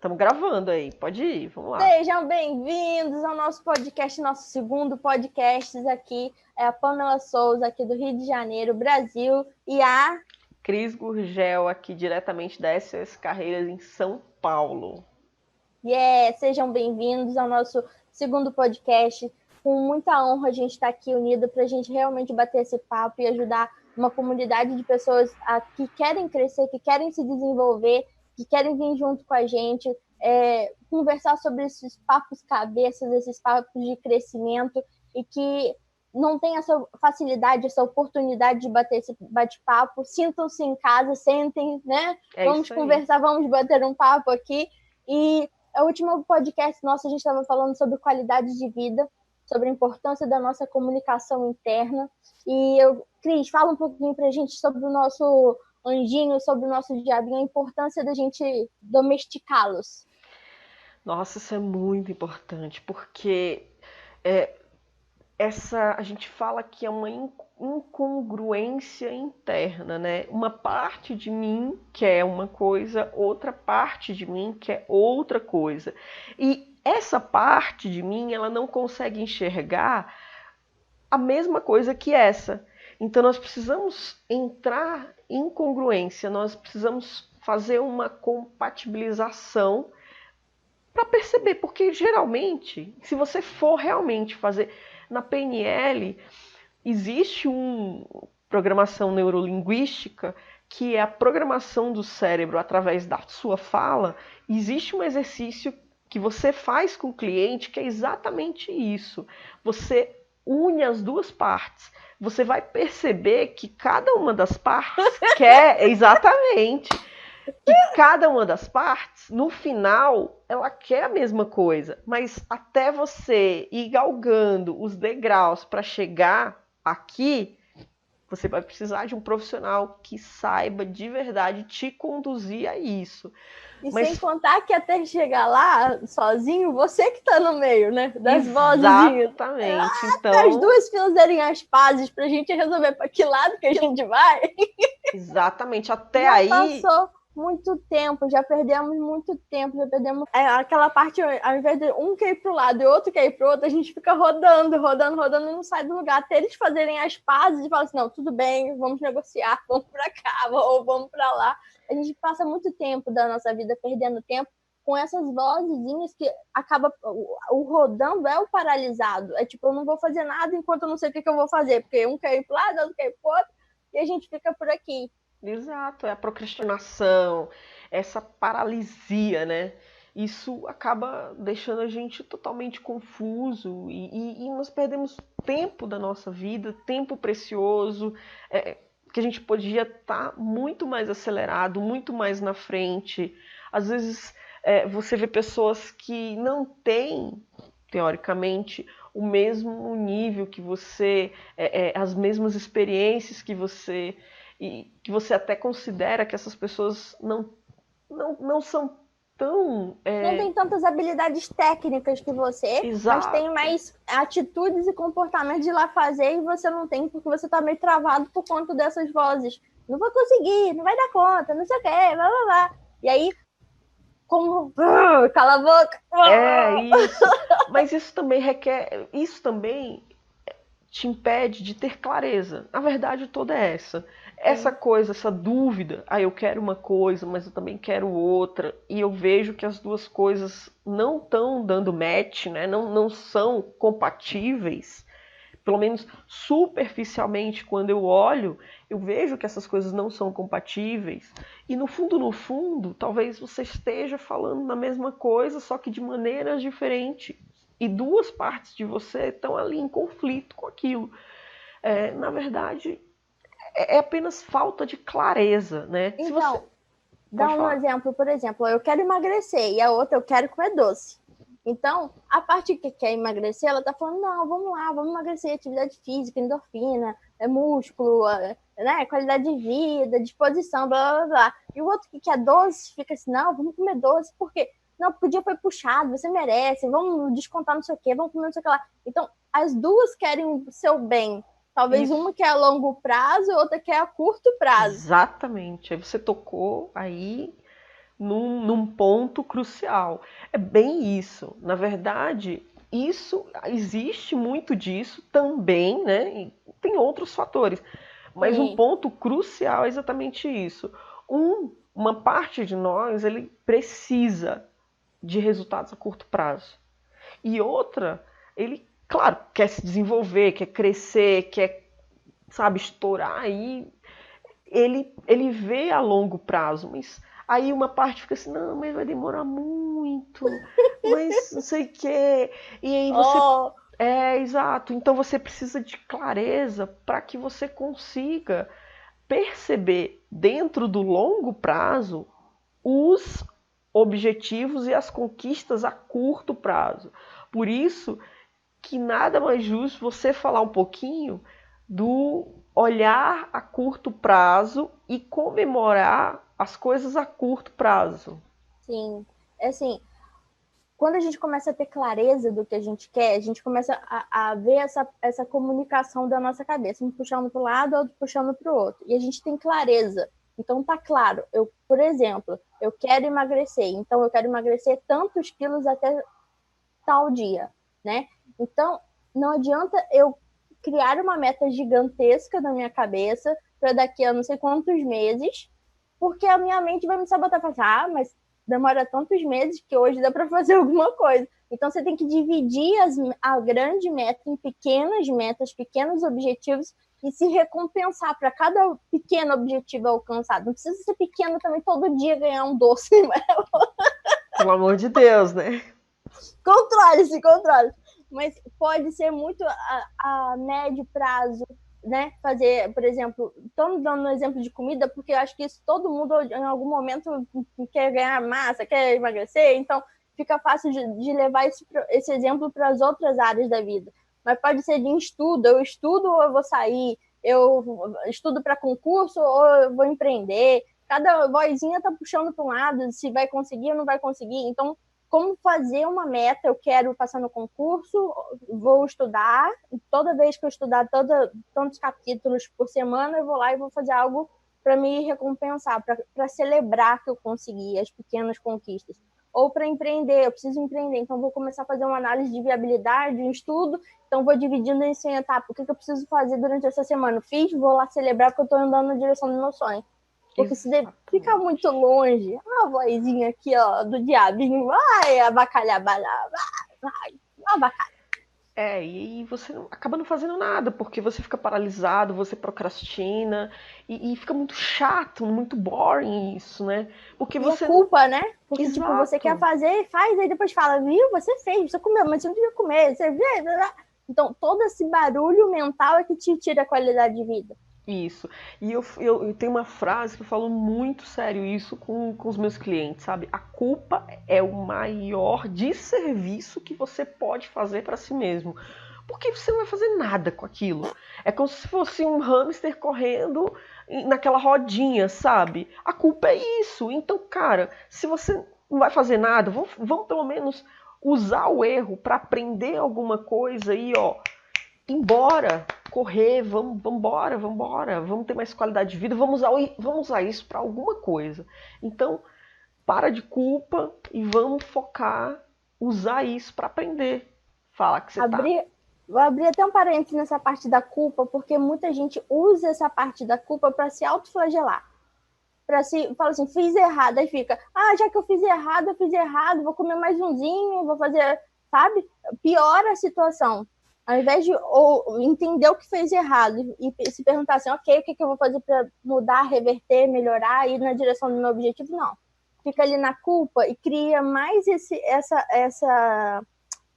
Estamos gravando aí, pode ir, vamos lá. Sejam bem-vindos ao nosso podcast, nosso segundo podcast aqui. É a Pamela Souza, aqui do Rio de Janeiro, Brasil, e a Cris Gurgel, aqui diretamente da SOS Carreiras em São Paulo. Sejam bem-vindos ao nosso segundo podcast. Com muita honra a gente está aqui unido para a gente realmente bater esse papo e ajudar uma comunidade de pessoas que querem crescer, que querem se desenvolver, que querem vir junto com a gente, conversar sobre esses papos cabeças, esses papos de crescimento e que não tem essa facilidade, essa oportunidade de bater esse bate-papo. Sintam-se em casa, sentem, né? Vamos conversar, vamos bater um papo aqui. E o último podcast nosso, a gente estava falando sobre qualidade de vida, sobre a importância da nossa comunicação interna. E Cris, fala um pouquinho para a gente sobre o nosso anjinho, sobre o nosso diabinho, a importância da gente domesticá-los. Nossa, isso é muito importante, porque a gente fala que é uma incongruência interna, né? Uma parte de mim quer uma coisa, outra parte de mim quer outra coisa. E essa parte de mim, ela não consegue enxergar a mesma coisa que essa. Então nós precisamos entrar em congruência, nós precisamos fazer uma compatibilização para perceber, porque geralmente, se você for realmente fazer na PNL, existe uma programação neurolinguística que é a programação do cérebro através da sua fala. Existe um exercício que você faz com o cliente que é exatamente isso. Você une as duas partes. Você vai perceber que cada uma das partes quer exatamente. Que cada uma das partes, no final, ela quer a mesma coisa, mas até você ir galgando os degraus para chegar aqui, você vai precisar de um profissional que saiba de verdade te conduzir a isso. Mas sem contar que até chegar lá, sozinho, você que tá no meio, né? Das vozinhas. Exatamente. Então, as duas fizerem as pazes pra gente resolver para que lado que a gente vai. Exatamente. Até já aí... passou muito tempo, já perdemos muito tempo, já perdemos aquela parte, ao invés de um quer ir pro lado e outro quer ir pro outro, a gente fica rodando e não sai do lugar, até eles fazerem as pazes e falar assim, não, tudo bem, vamos negociar, vamos pra cá, ou vamos pra lá. A gente passa muito tempo da nossa vida perdendo tempo com essas vozinhas que acaba, o rodando é o paralisado, é tipo, eu não vou fazer nada enquanto eu não sei o que eu vou fazer, porque um quer ir pro lado, outro quer ir pro outro, e a gente fica por aqui. Exato, é a procrastinação, essa paralisia, né? Isso acaba deixando a gente totalmente confuso e nós perdemos tempo da nossa vida, tempo precioso, que a gente podia estar muito mais acelerado, muito mais na frente. Às vezes você vê pessoas que não têm, teoricamente, o mesmo nível que você, as mesmas experiências que você... E que você até considera que essas pessoas não são tão... Não tem tantas habilidades técnicas que você, Exato. Mas tem mais atitudes e comportamentos de ir lá fazer e você não tem, porque você tá meio travado por conta dessas vozes. Não vou conseguir, não vai dar conta, não sei o quê, blá, blá, blá. E aí, como... Cala a boca! Isso. Mas isso também te impede de ter clareza. A verdade toda é essa. Essa coisa, essa dúvida, eu quero uma coisa, mas eu também quero outra, e eu vejo que as duas coisas não estão dando match, né? Não são compatíveis, pelo menos superficialmente, quando eu olho, eu vejo que essas coisas não são compatíveis, e no fundo, talvez você esteja falando na mesma coisa, só que de maneiras diferentes, e duas partes de você estão ali em conflito com aquilo. Na verdade, é apenas falta de clareza, né? Então, dá um exemplo, por exemplo, eu quero emagrecer e a outra eu quero comer doce. Então, a parte que quer emagrecer, ela tá falando, não, vamos lá, vamos emagrecer, atividade física, endorfina, músculo, né, qualidade de vida, disposição, blá, blá, blá. E o outro que quer doce, fica assim, não, vamos comer doce, por quê? Não, porque o dia foi puxado, você merece, vamos descontar não sei o quê, vamos comer não sei o que lá. Então, as duas querem o seu bem. Talvez uma quer a longo prazo e outra quer a curto prazo. Exatamente. Aí você tocou aí num ponto crucial. É bem isso. Na verdade, isso existe muito disso também, né? E tem outros fatores. Mas um Sim, ponto crucial é exatamente isso. Uma parte de nós, ele precisa de resultados a curto prazo. E outra, ele, claro, quer se desenvolver, quer crescer, quer, sabe, estourar aí. Ele vê a longo prazo, mas aí uma parte fica assim, não, mas vai demorar muito, mas não sei o quê. E aí você. oh, É, exato. Então você precisa de clareza para que você consiga perceber dentro do longo prazo os objetivos e as conquistas a curto prazo. Por isso que nada mais justo você falar um pouquinho do olhar a curto prazo e comemorar as coisas a curto prazo. sim. É assim, quando a gente começa a ter clareza do que a gente quer, a gente começa a ver essa comunicação da nossa cabeça, um puxando para o lado, outro puxando para o outro. E a gente tem clareza. Então tá claro, eu, por exemplo, eu quero emagrecer, então eu quero emagrecer tantos quilos até tal dia, né? Então não adianta eu criar uma meta gigantesca na minha cabeça para daqui a não sei quantos meses, porque a minha mente vai me sabotar e falar, mas demora tantos meses que hoje dá para fazer alguma coisa. Então você tem que dividir a grande meta em pequenas metas, pequenos objetivos e se recompensar para cada pequeno objetivo alcançado. Não precisa ser pequeno também todo dia ganhar um doce. Pelo amor de Deus, né? Controle-se, controle. Mas pode ser muito a médio prazo, né? Fazer, por exemplo, estamos dando um exemplo de comida, porque eu acho que isso todo mundo em algum momento quer ganhar massa, quer emagrecer, então fica fácil de levar esse exemplo para as outras áreas da vida. Mas pode ser de estudo, eu estudo ou eu vou sair, eu estudo para concurso ou eu vou empreender. Cada vozinha está puxando para um lado, se vai conseguir ou não vai conseguir. Então, como fazer uma meta, eu quero passar no concurso, vou estudar, toda vez que eu estudar tantos capítulos por semana, eu vou lá e vou fazer algo para me recompensar, para celebrar que eu consegui as pequenas conquistas. Ou para empreender, eu preciso empreender, então vou começar a fazer uma análise de viabilidade, um estudo, então vou dividindo isso em etapas. O que eu preciso fazer durante essa semana? Fiz, vou lá celebrar porque eu estou andando na direção do meu sonho. Porque se ficar Exatamente. muito longe, a vozinha aqui, ó, do diabinho, vai abacalhar, vai abacalhar. E você acaba não fazendo nada, porque você fica paralisado, você procrastina, e fica muito chato, muito boring isso, né? Porque E a você. culpa, né? Porque, tipo, você quer Exato. fazer, faz, aí depois fala, viu, você fez, você comeu, mas você não devia comer, você vê. Então, todo esse barulho mental é que te tira a qualidade de vida. Isso. E eu tenho uma frase que eu falo muito sério isso com os meus clientes, sabe? A culpa é o maior desserviço que você pode fazer para si mesmo. Porque você não vai fazer nada com aquilo. É como se fosse um hamster correndo naquela rodinha, sabe? A culpa é isso. Então, cara, se você não vai fazer nada, vamos pelo menos usar o erro para aprender alguma coisa e, ó, embora, correr, vamos embora, vamos ter mais qualidade de vida, vamos usar isso para alguma coisa. Então, para de culpa e vamos focar, usar isso para aprender. Fala que você tá. Vou abrir até um parênteses nessa parte da culpa, porque muita gente usa essa parte da culpa para se autoflagelar. Para se fala assim, fiz errado, aí fica, já que eu fiz errado, vou comer mais umzinho, vou fazer, sabe? Piora a situação. Ao invés de entender o que fez errado e se perguntar assim, ok, o que eu vou fazer para mudar, reverter, melhorar, ir na direção do meu objetivo? Não. Fica ali na culpa e cria mais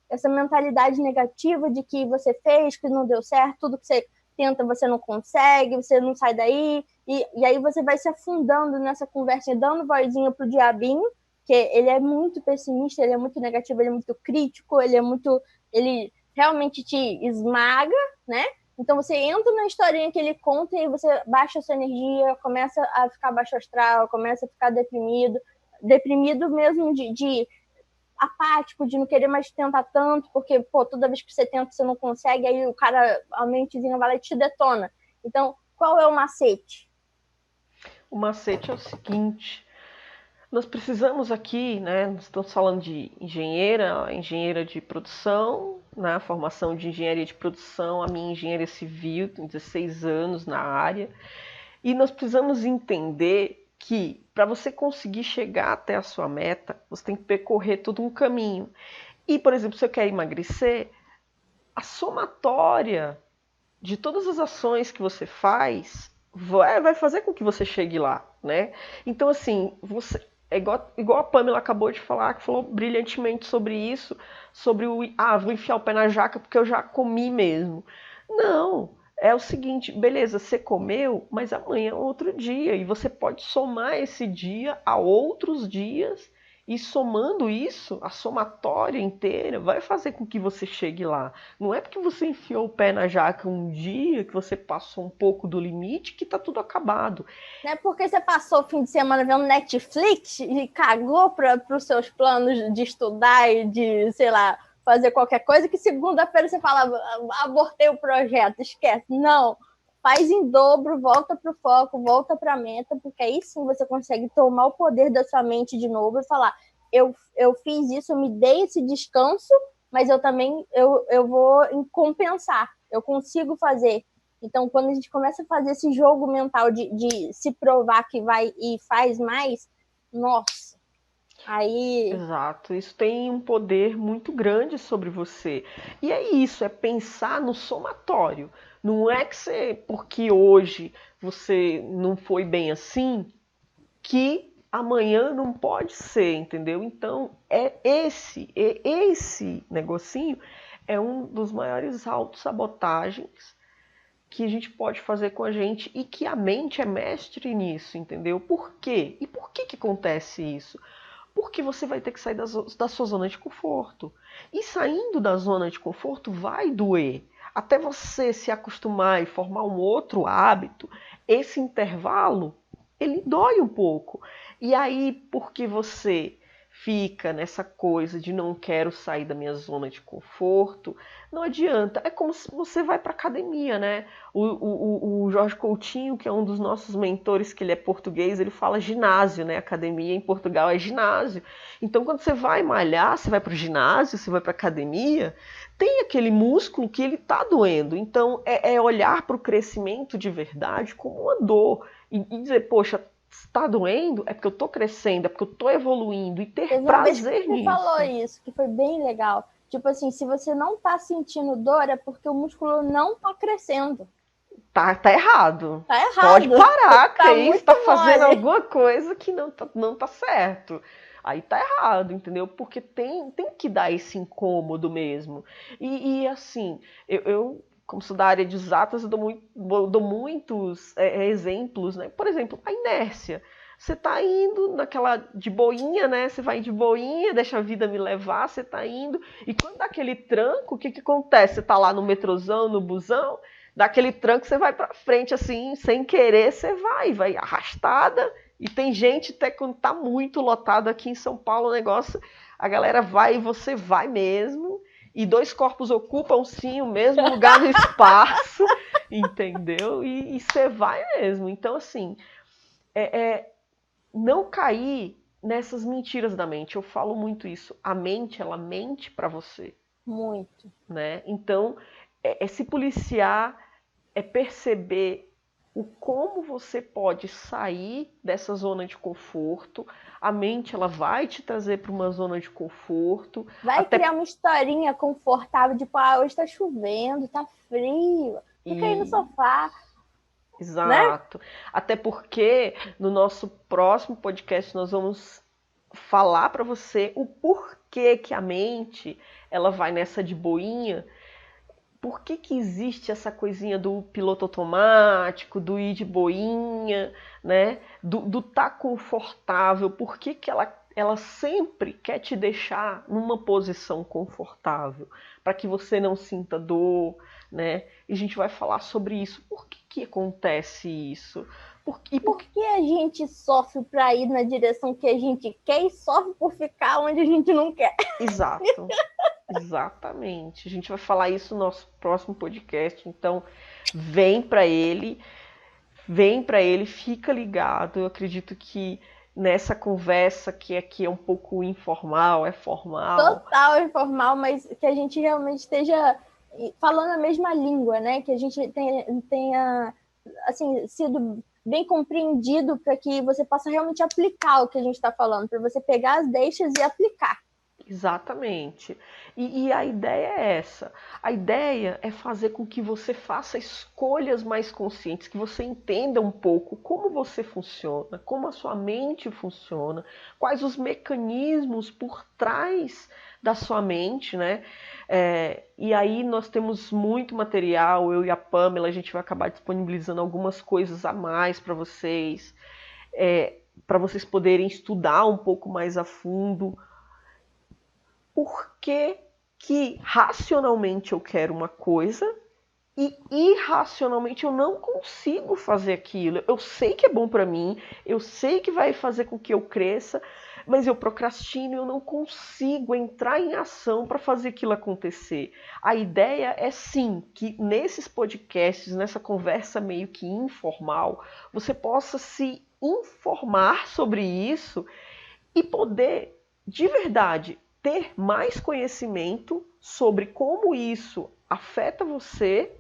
essa mentalidade negativa de que você fez, que não deu certo, tudo que você tenta você não consegue, você não sai daí, e aí você vai se afundando nessa conversa, dando vozinha pro diabinho, que ele é muito pessimista, ele é muito negativo, ele é muito crítico, ele realmente te esmaga, né? Então você entra na historinha que ele conta e você baixa a sua energia, começa a ficar baixo astral, começa a ficar deprimido mesmo de apático, de não querer mais tentar tanto, porque, pô, toda vez que você tenta, você não consegue, aí o cara, a mentezinha vai lá e te detona. Então, qual é o macete? O macete é o seguinte: nós precisamos aqui, né? Nós estamos falando de engenheira de produção, né? Formação de engenharia de produção, a minha engenharia civil, tenho 16 anos na área. E nós precisamos entender que para você conseguir chegar até a sua meta, você tem que percorrer todo um caminho. E, por exemplo, se eu quero emagrecer, a somatória de todas as ações que você faz vai fazer com que você chegue lá, né? Então, assim, você é igual a Pamela acabou de falar, que falou brilhantemente sobre isso, sobre vou enfiar o pé na jaca porque eu já comi mesmo. Não, é o seguinte, beleza, você comeu, mas amanhã é outro dia, e você pode somar esse dia a outros dias, e somando isso, a somatória inteira vai fazer com que você chegue lá. Não é porque você enfiou o pé na jaca um dia, que você passou um pouco do limite, que tá tudo acabado. Não é porque você passou o fim de semana vendo Netflix e cagou para os seus planos de estudar e de, sei lá, fazer qualquer coisa, que segunda-feira você fala, abortei o projeto, esquece. Não, faz em dobro, volta para o foco, volta para a meta, porque aí sim você consegue tomar o poder da sua mente de novo e falar, eu fiz isso, eu me dei esse descanso, mas eu também eu vou compensar, eu consigo fazer. Então, quando a gente começa a fazer esse jogo mental de se provar que vai e faz mais, nossa, aí... Exato, isso tem um poder muito grande sobre você. E é isso, é pensar no somatório. Não é que porque hoje você não foi bem assim, que amanhã não pode ser, entendeu? Então, esse negocinho é um dos maiores autossabotagens que a gente pode fazer com a gente e que a mente é mestre nisso, entendeu? Por quê? E por que acontece isso? Porque você vai ter que sair da sua zona de conforto. E saindo da zona de conforto vai doer. Até você se acostumar e formar um outro hábito, esse intervalo, ele dói um pouco. E aí, porque você fica nessa coisa de não quero sair da minha zona de conforto, não adianta. É como se você vai para academia, né? O Jorge Coutinho, que é um dos nossos mentores, que ele é português, ele fala ginásio, né? Academia em Portugal é ginásio. Então, quando você vai malhar, você vai para o ginásio, você vai para academia, tem aquele músculo que ele tá doendo. Então, é olhar para o crescimento de verdade como uma dor e dizer, poxa, está doendo, é porque eu estou crescendo, é porque eu estou evoluindo e ter prazer nisso. Você falou isso, que foi bem legal. Tipo assim, se você não tá sentindo dor, é porque o músculo não tá crescendo. Tá errado. Tá errado. Pode parar, que tá aí você tá fazendo mole. alguma coisa que não tá certo. Aí tá errado, entendeu? Porque tem que dar esse incômodo mesmo. E assim, eu como sou da área de exatas, eu dou muitos exemplos, né? Por exemplo, a inércia. Você tá indo naquela de boinha, né? Você vai de boinha, deixa a vida me levar, você tá indo. E quando dá aquele tranco, o que acontece? Você tá lá no metrozão, no busão, dá aquele tranco, você vai pra frente, assim, sem querer, você vai arrastada. E tem gente, até quando tá muito lotado aqui em São Paulo, o negócio, a galera vai e você vai mesmo. E dois corpos ocupam, sim, o mesmo lugar no espaço, entendeu? E você vai mesmo. Então, assim, não cair nessas mentiras da mente. Eu falo muito isso. A mente, ela mente para você. Muito. Né? Então, se policiar, é perceber o como você pode sair dessa zona de conforto. A mente, ela vai te trazer para uma zona de conforto. Vai criar uma historinha confortável, tipo, hoje tá chovendo, tá frio, fica aí no sofá. Exato. Né? Até porque no nosso próximo podcast nós vamos falar para você o porquê que a mente ela vai nessa de boinha. Por que existe essa coisinha do piloto automático, do ir de boinha, né? Do tá confortável? Por que ela sempre quer te deixar numa posição confortável? Para que você não sinta dor, né? E a gente vai falar sobre isso. Por que acontece isso? Por que a gente sofre para ir na direção que a gente quer e sofre por ficar onde a gente não quer? Exato. Exatamente. A gente vai falar isso no nosso próximo podcast. Então, vem para ele, fica ligado. Eu acredito que nessa conversa que aqui é um pouco informal, é formal. Total informal, mas que a gente realmente esteja falando a mesma língua, né? Que a gente tenha assim, sido bem compreendido para que você possa realmente aplicar o que a gente está falando, para você pegar as deixas e aplicar. Exatamente. E a ideia é essa. A ideia é fazer com que você faça escolhas mais conscientes, que você entenda um pouco como você funciona, como a sua mente funciona, quais os mecanismos por trás da sua mente, né? E aí nós temos muito material, eu e a Pamela, a gente vai acabar disponibilizando algumas coisas a mais para vocês poderem estudar um pouco mais a fundo. Por que racionalmente eu quero uma coisa e irracionalmente eu não consigo fazer aquilo? Eu sei que é bom para mim, eu sei que vai fazer com que eu cresça, mas eu procrastino e eu não consigo entrar em ação para fazer aquilo acontecer. A ideia é sim que nesses podcasts, nessa conversa meio que informal, você possa se informar sobre isso e poder, de verdade, ter mais conhecimento sobre como isso afeta você,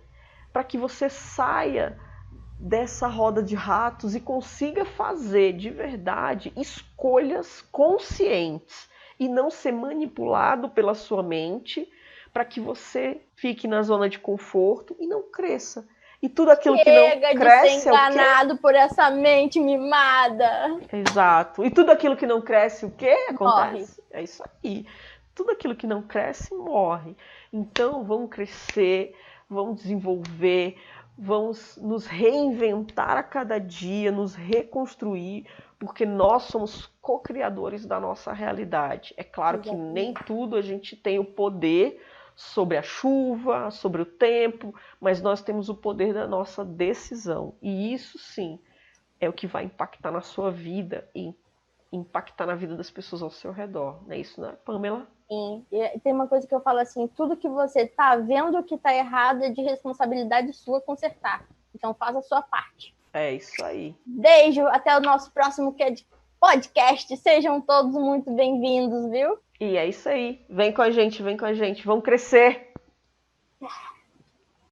para que você saia dessa roda de ratos e consiga fazer de verdade escolhas conscientes e não ser manipulado pela sua mente, para que você fique na zona de conforto e não cresça. E tudo aquilo que não cresce de ser enganado por essa mente mimada. Exato. E tudo aquilo que não cresce, o quê? Acontece. Morre. É isso aí. Tudo aquilo que não cresce, morre. Então, vamos crescer, vamos desenvolver, vamos nos reinventar a cada dia, nos reconstruir, porque nós somos co-criadores da nossa realidade. É claro que nem tudo a gente tem o poder sobre a chuva, sobre o tempo, mas nós temos o poder da nossa decisão. E isso sim é o que vai impactar na sua vida e impactar na vida das pessoas ao seu redor. Não é isso, né, Pamela? Sim. E tem uma coisa que eu falo assim, tudo que você tá vendo que tá errado é de responsabilidade sua consertar. Então faça a sua parte. É isso aí. Beijo, até o nosso próximo podcast. Sejam todos muito bem-vindos, viu? E é isso aí. Vem com a gente, vem com a gente. Vamos crescer!